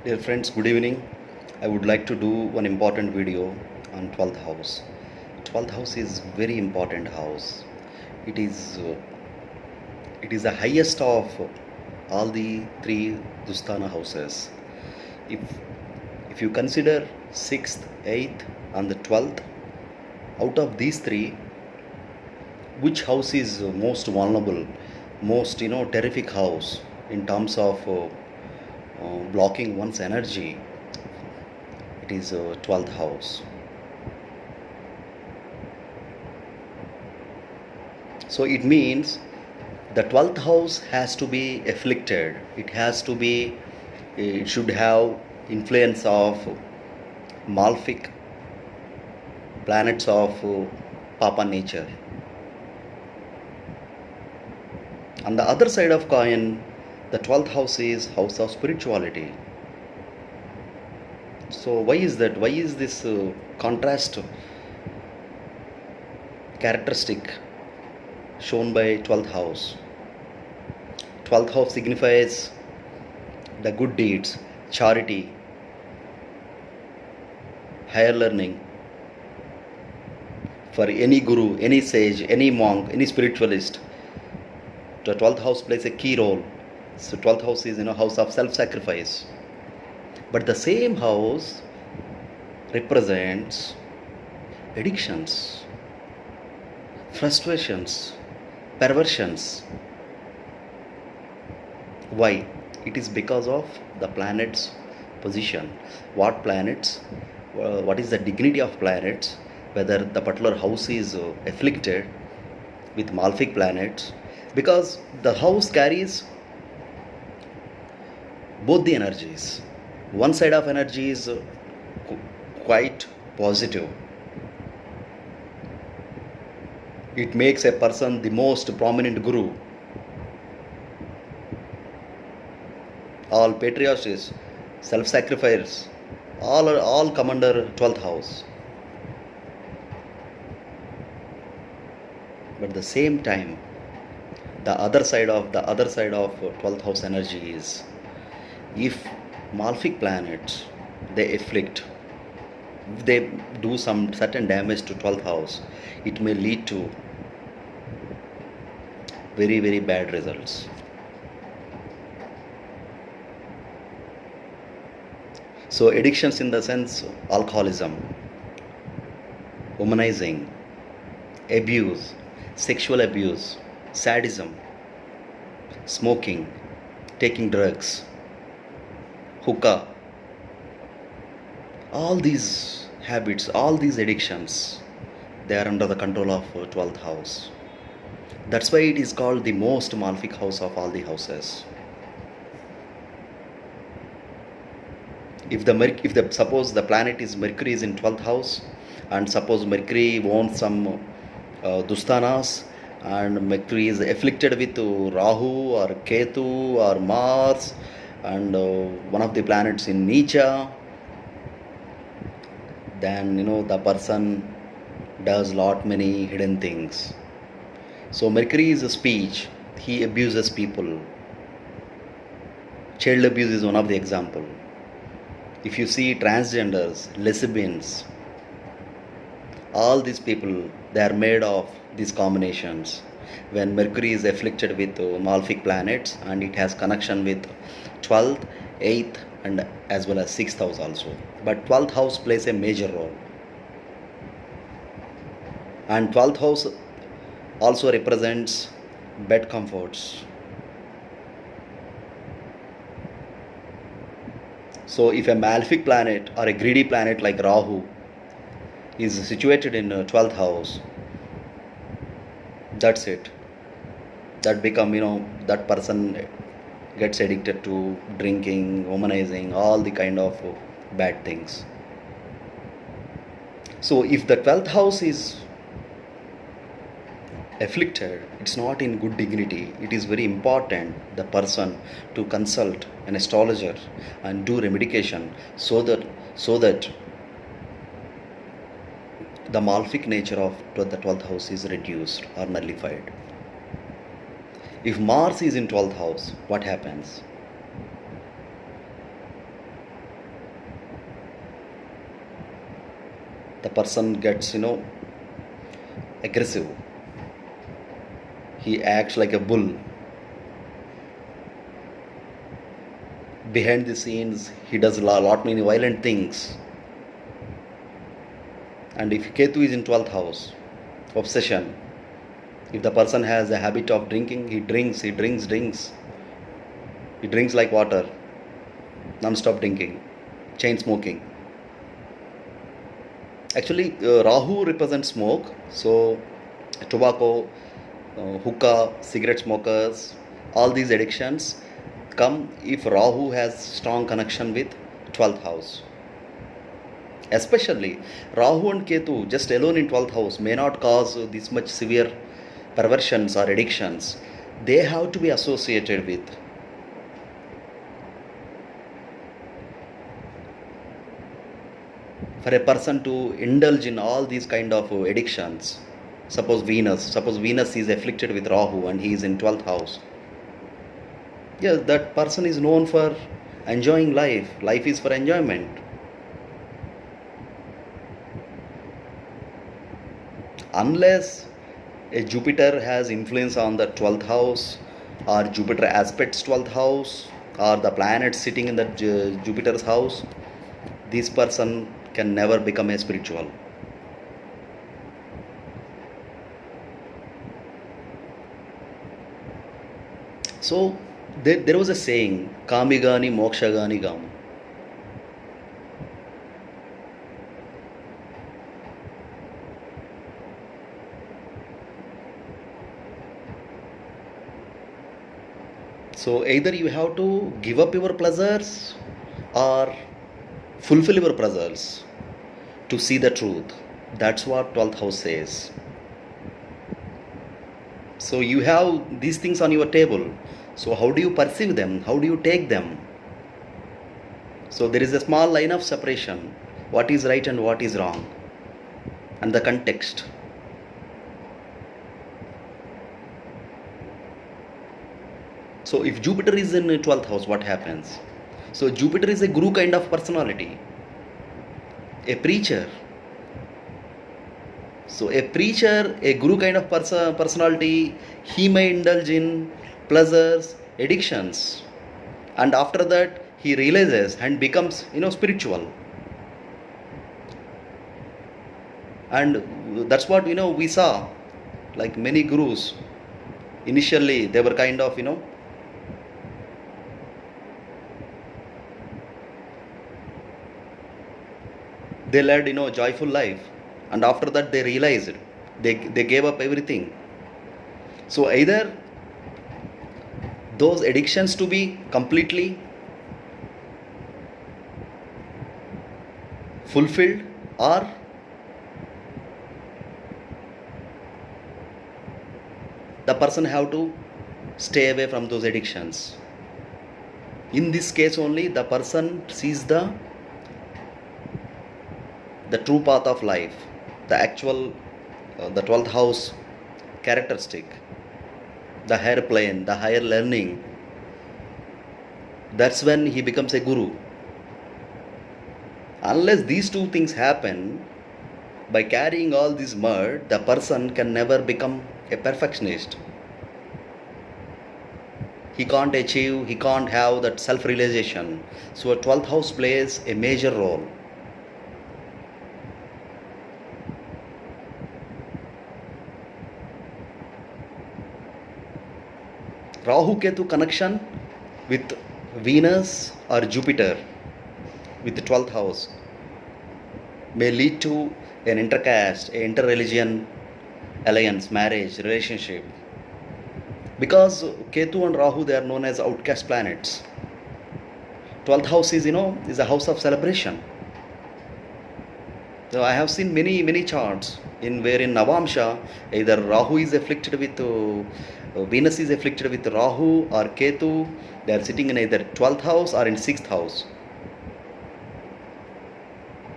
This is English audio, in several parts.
Dear friends, good evening. I would like to do one important video on 12th house. 12th house is very important house. It is uh, it is the highest of all the three Dustana houses. If if you consider 6th, 8th and the 12th, out of these three, which house is most vulnerable, most terrific house in terms of blocking one's energy? It is 12th house. So it means the 12th house has to be afflicted. It should have influence of malefic planets of Papa Nature. On the other side of coin, the 12th house is house of spirituality. So why is that? Why is this contrast characteristic shown by 12th house? 12th house signifies the good deeds, charity, higher learning. For any guru, any sage, any monk, any spiritualist, the 12th house plays a key role. So 12th house is house of self-sacrifice. But the same house represents addictions, frustrations, perversions. Why? It is because of the planet's position. What planets? What is the dignity of planets? Whether the particular house is afflicted with malefic planets, because the house carries both the energies. One side of energy is quite positive. It makes a person the most prominent guru. All patriarchs, self-sacrifice, all come under 12th house. But at the same time, the other side of 12th house energy is, if malefic planets they afflict, if they do some certain damage to 12th house, it may lead to very, very bad results. So addictions in the sense alcoholism, womanizing, abuse, sexual abuse, sadism, smoking, taking drugs, hookah, all these habits, all these addictions, they are under the control of 12th house. That's why it is called the most malefic house of all the houses. If suppose the planet is Mercury is in 12th house, and suppose Mercury owns some Dustanas, and Mercury is afflicted with Rahu or Ketu or Mars, and one of the planets in Nicha, then the person does lot many hidden things. So Mercury is a speech, he abuses people. Child abuse is one of the example. If you see transgenders, lesbians, all these people, they are made of these combinations. When Mercury is afflicted with malefic planets, and it has connection with 12th, 8th and as well as 6th house also. But 12th house plays a major role. And 12th house also represents bed comforts. So if a malefic planet or a greedy planet like Rahu is situated in 12th house, that's it. That become, that person gets addicted to drinking, womanizing, all the kind of bad things. So if the 12th house is afflicted, it's not in good dignity. It is very important the person to consult an astrologer and do remediation, so that the malefic nature of the 12th house is reduced or nullified. If Mars is in 12th house, what happens? the person gets, aggressive. He acts like a bull. Behind the scenes, he does a lot many violent things. And if Ketu is in 12th house, obsession. If the person has a habit of drinking, he drinks. He drinks like water, non-stop drinking, chain smoking. Actually, Rahu represents smoke, so tobacco, hookah, cigarette smokers, all these addictions come if Rahu has strong connection with 12th house. Especially Rahu and Ketu just alone in 12th house may not cause this much severe perversions or addictions. They have to be associated with. For a person to indulge in all these kind of addictions, suppose Venus is afflicted with Rahu and he is in 12th house. Yes, that person is known for enjoying life. Life is for enjoyment. Unless a Jupiter has influence on the 12th house, or Jupiter aspects 12th house, or the planet sitting in the Jupiter's house, this person can never become a spiritual. So there was a saying, Kamigani Mokshagani Gam. So either you have to give up your pleasures or fulfill your pleasures to see the truth. That's what 12th house says. So you have these things on your table. So how do you perceive them? How do you take them? So there is a small line of separation. What is right and what is wrong? And the context. So if Jupiter is in 12th house, what happens? So Jupiter is a guru kind of personality. A preacher. So a preacher, a guru kind of personality, he may indulge in pleasures, addictions. And after that, he realizes and becomes, spiritual. And that's what, we saw. Like many gurus, initially they were kind of, they led, joyful life. And after that, they realized they gave up everything. So either those addictions to be completely fulfilled, or the person have to stay away from those addictions. In this case only, the person sees the true path of life, the actual, the 12th house characteristic, the higher plane, the higher learning. That's when he becomes a guru. Unless these two things happen, by carrying all this mud, the person can never become a perfectionist. He can't achieve, he can't have that self-realization. So a 12th house plays a major role. Rahu Ketu connection with Venus or Jupiter with the 12th house may lead to an intercaste, an interreligion alliance, marriage, relationship. Because Ketu and Rahu, they are known as outcast planets. 12th house is, is a house of celebration. So I have seen many charts wherein Navamsha, either Rahu is afflicted with Venus is afflicted with Rahu or Ketu. They are sitting in either 12th house or in 6th house.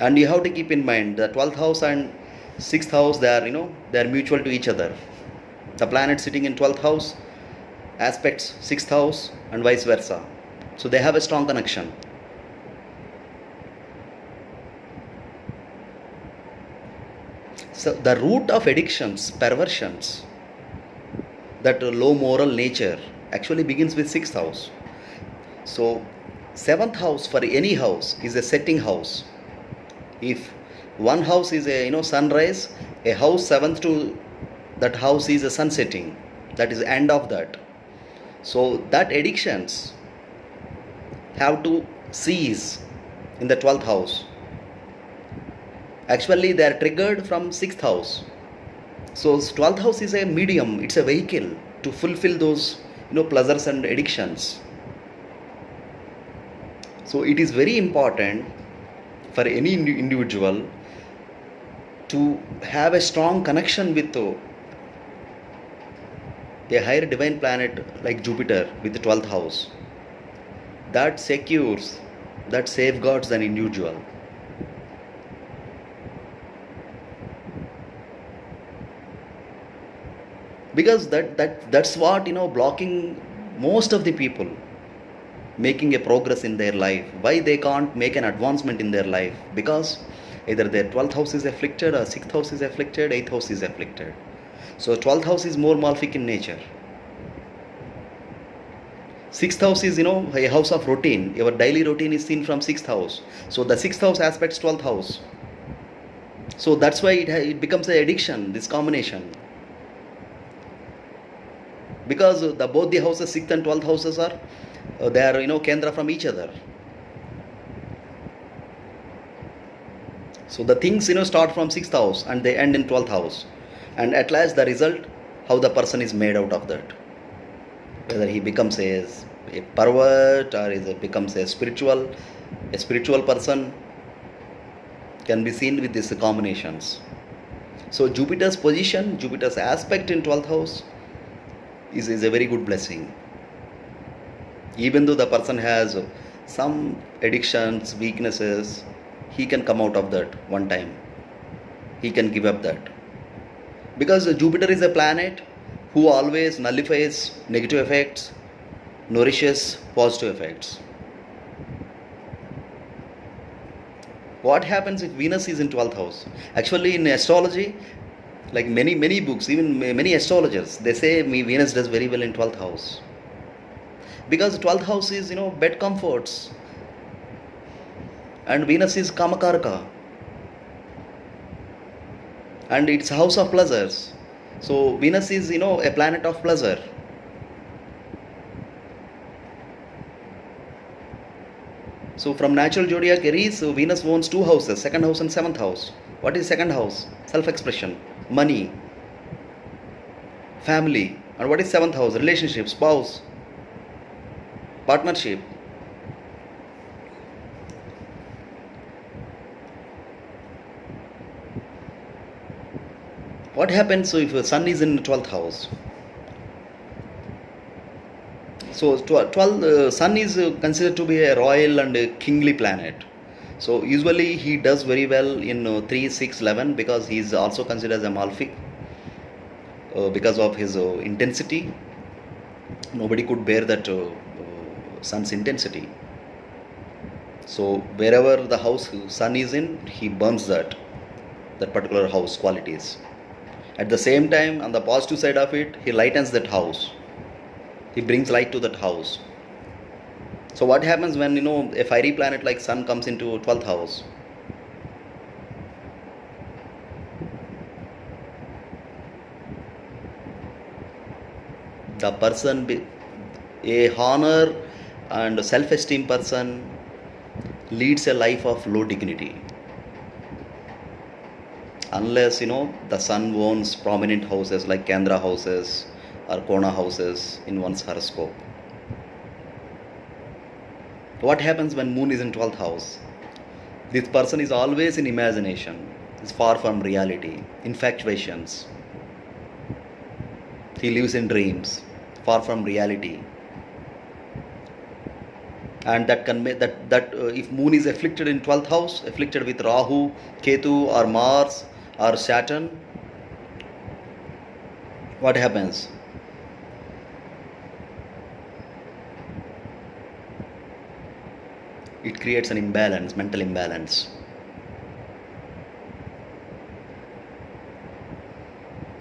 And you have to keep in mind the 12th house and 6th house, they are mutual to each other. The planet sitting in 12th house aspects 6th house and vice versa. So they have a strong connection. So the root of addictions, perversions, that low moral nature actually begins with sixth house. So seventh house for any house is a setting house. If one house is a sunrise, a house seventh to that house is a sun setting. That is the end of that. So that addictions have to cease in the 12th house. Actually they are triggered from 6th house. So 12th house is a medium, it's a vehicle to fulfill those pleasures and addictions. So it is very important for any individual to have a strong connection with a higher divine planet like Jupiter with the 12th house. That secures, that safeguards an individual. Because that's what blocking most of the people making a progress in their life. Why they can't make an advancement in their life? Because either their 12th house is afflicted, or 6th house is afflicted, 8th house is afflicted. So 12th house is more malefic in nature. 6th house is a house of routine. Your daily routine is seen from 6th house. So the 6th house aspects 12th house. So that's why it becomes an addiction, this combination. Because both the houses, 6th and 12th houses are they are kendra from each other. So the things start from 6th house and they end in 12th house, and at last the result, how the person is made out of that, whether he becomes a pervert or becomes a spiritual person, can be seen with these combinations. So Jupiter's position, Jupiter's aspect in 12th house is a very good blessing. Even though the person has some addictions, weaknesses, he can come out of that one time. He can give up that. Because Jupiter is a planet who always nullifies negative effects, nourishes positive effects. What happens if Venus is in 12th house? Actually, in astrology, like many books, even many astrologers, they say Venus does very well in 12th house. Because 12th house is bed comforts, and Venus is Kamakaraka, and it's house of pleasures. So Venus is a planet of pleasure. So from natural zodiac Aries, Venus owns two houses, second house and seventh house. What is second house? Self-expression, money, family. And what is seventh house? Relationship, spouse, partnership. What happens if the sun is in 12th house? So 12 sun is considered to be a royal and a kingly planet. So usually he does very well in 3, 6, 11, because he is also considered as a malefic because of his intensity. Nobody could bear that sun's intensity. So wherever the house sun is in, he burns that particular house qualities. At the same time, on the positive side of it, he lightens that house. He brings light to that house. So what happens when a fiery planet like sun comes into 12th house? The person, a honor and self-esteem person, leads a life of low dignity. Unless the sun owns prominent houses like Kendra houses or Kona houses in one's horoscope. What happens when moon is in 12th house? This person is always in imagination, is far from reality, infatuations. He lives in dreams, far from reality. And that can make that if moon is afflicted in 12th house, afflicted with Rahu, Ketu or Mars or Saturn, what happens? It creates an imbalance, mental imbalance.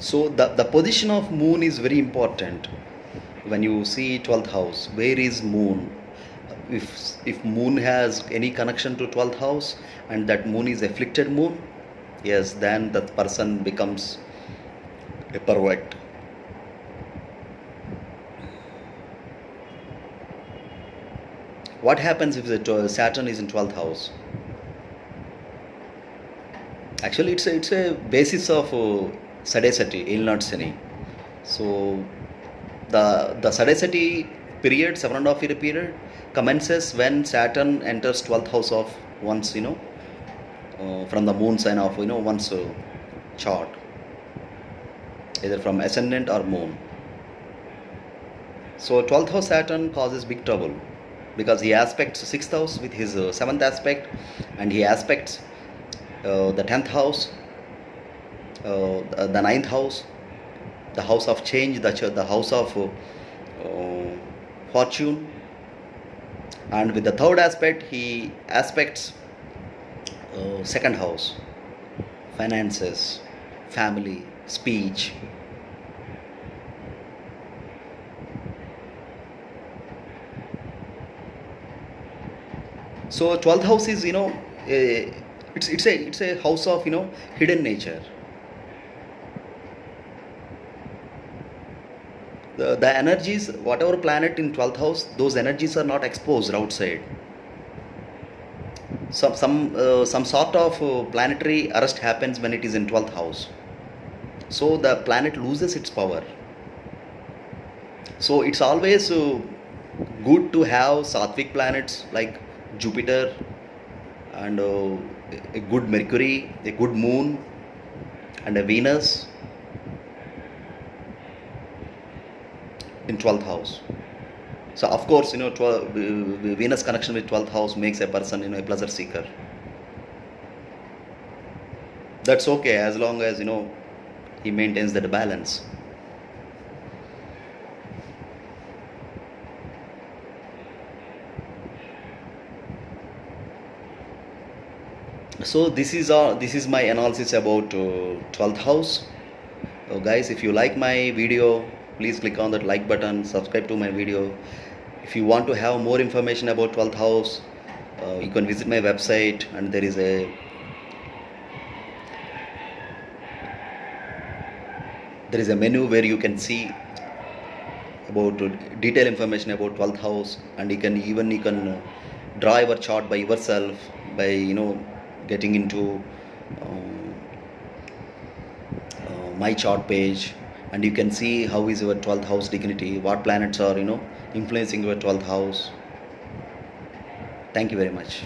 So the position of moon is very important. When you see 12th house, where is moon? If moon has any connection to 12th house and that moon is afflicted moon, yes, then that person becomes a pervert. What happens if the Saturn is in 12th house? Actually, it's a basis of sadicity, ill not sani. So the sadicity period, 7.5 year period, commences when Saturn enters 12th house of one's, from the moon sign of, one's chart, either from ascendant or moon. So 12th house Saturn causes big trouble because he aspects 6th house with his 7th aspect, and he aspects the 10th house, the 9th house, the house of change, the house of fortune, and with the third aspect he aspects second house, finances, family, speech. So 12th house is, it's a house of, hidden nature. The energies, whatever planet in 12th house, those energies are not exposed outside. Some sort of planetary arrest happens when it is in 12th house. So the planet loses its power. So it's always good to have sattvic planets like Jupiter, and a good Mercury, a good moon, and a Venus in 12th house. So of course, 12, Venus connection with 12th house makes a person, a pleasure seeker. That's okay as long as, he maintains that balance. So this is my analysis about 12th house. Guys, if you like my video, please click on that like button, subscribe to my video. If you want to have more information about 12th house, you can visit my website, and there is a menu where you can see about detailed information about 12th house, and you can draw your chart by yourself by getting into my chart page, and you can see how is your 12th house dignity, what planets are influencing your 12th house. Thank you very much.